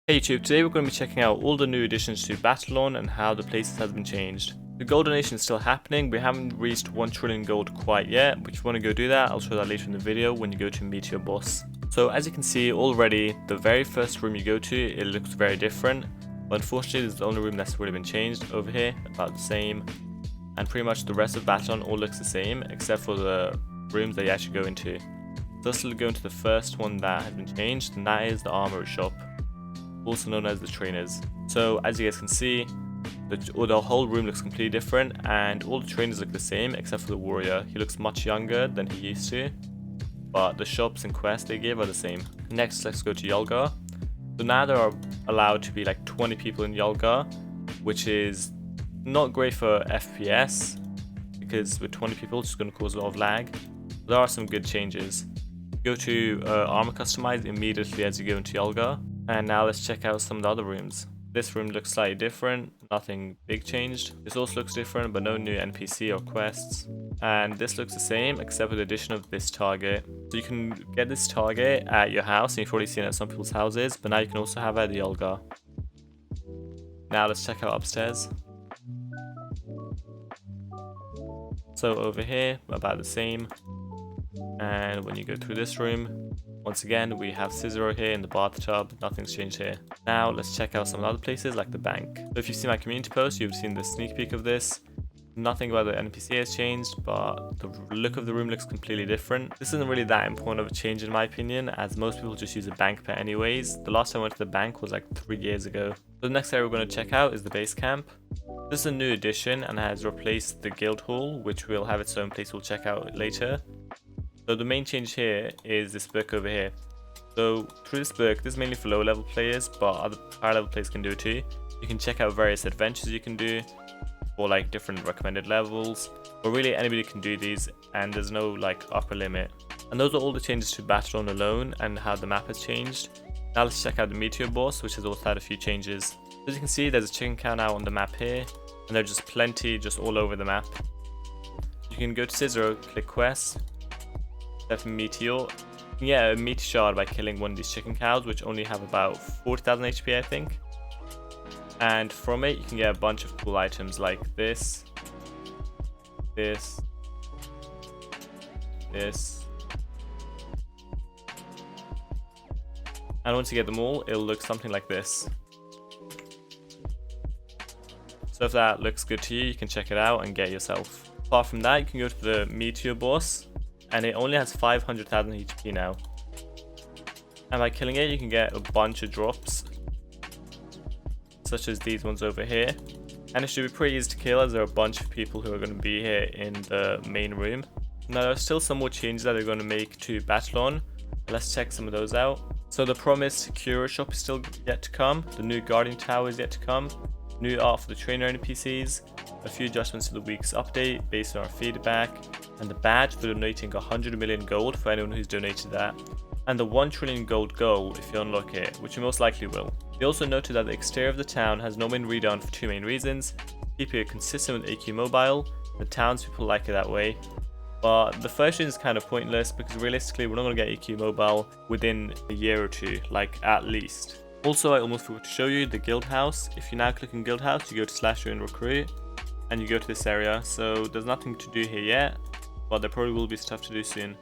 Hey YouTube, today we're going to be checking out all the new additions to Battleon and how the places has been changed. The gold donation is still happening. We haven't reached 1 trillion gold quite yet, but if you want to go do that, I'll show that later in the video when you go to Meateor Boss. So as you can see already, the very first room you go to, it looks very different. But unfortunately, this is the only room that's really been changed over here, about the same. And pretty much the rest of Battleon all looks the same, except for the rooms that you actually go into. So let's go into the first one that has been changed, and that is the armory shop, also known as the trainers. So as you guys can see, the whole room looks completely different, and all the trainers look the same except for the warrior. He looks much younger than he used to, but the shops and quests they give are the same. Next, let's go to Yulgar. So now there are allowed to be like 20 people in Yulgar, which is not great for FPS because with 20 people it's going to cause a lot of lag. There are some good changes. Go to armor customize immediately as you go into Yulgar. And now let's check out some of the other rooms. This room looks slightly different, nothing big changed. This also looks different, but no new NPC or quests. And this looks the same, except with the addition of this target. So you can get this target at your house, and you've already seen it at some people's houses, but now you can also have it at the Yulgar. Now let's check out upstairs. So over here, about the same. And when you go through this room, once again, we have Scissor here in the bathtub. Nothing's changed here. Now let's check out some other places like the bank. So if you've seen my community post, you've seen the sneak peek of this. Nothing about the NPC has changed, but the look of the room looks completely different. This isn't really that important of a change in my opinion, as most people just use a bank pet anyways. The last time I went to the bank was like 3 years ago. So the next area we're going to check out is the Basecamp. This is a new addition and has replaced the guild hall, which will have its own place we'll check out later. So the main change here is this book over here. So through this book, this is mainly for low level players, but other higher level players can do it too. You can check out various adventures you can do for like different recommended levels, but really anybody can do these and there's no like upper limit. And those are all the changes to Battleon alone and how the map has changed. Now let's check out the Meteor boss, which has also had a few changes. As you can see, there's a chicken cow now on the map here, and there's just plenty just all over the map. You can go to Scissor, click quests. Meteor. You can get a meteor shard by killing one of these chicken cows, which only have about 40,000 HP I think. And from it you can get a bunch of cool items like this. And once you get them all, it'll look something like this. So if that looks good to you, you can check it out and get it yourself. Apart from that, you can go to the Meteor boss, and it only has 500,000 HP now. And by killing it, you can get a bunch of drops, such as these ones over here. And it should be pretty easy to kill, as there are a bunch of people who are going to be here in the main room. Now there are still some more changes that they're going to make to Battleon. Let's check some of those out. So the promised Cura shop is still yet to come. The new Guardian Tower is yet to come. New art for the trainer NPCs. A few adjustments to the week's update based on our feedback. And the badge for donating 100 million gold for anyone who's donated that. And the 1 trillion gold goal if you unlock it, which you most likely will. They also noted that the exterior of the town has not been redone for 2 main reasons. Keep it consistent with AQ Mobile. The townspeople like it that way. But the first reason is kind of pointless because realistically we're not going to get AQ Mobile within a year or two, like at least. Also, I almost forgot to show you the guild house. If you now click on guild house, you go to /join and recruit and you go to this area. So there's nothing to do here yet, but there probably will be stuff to do soon.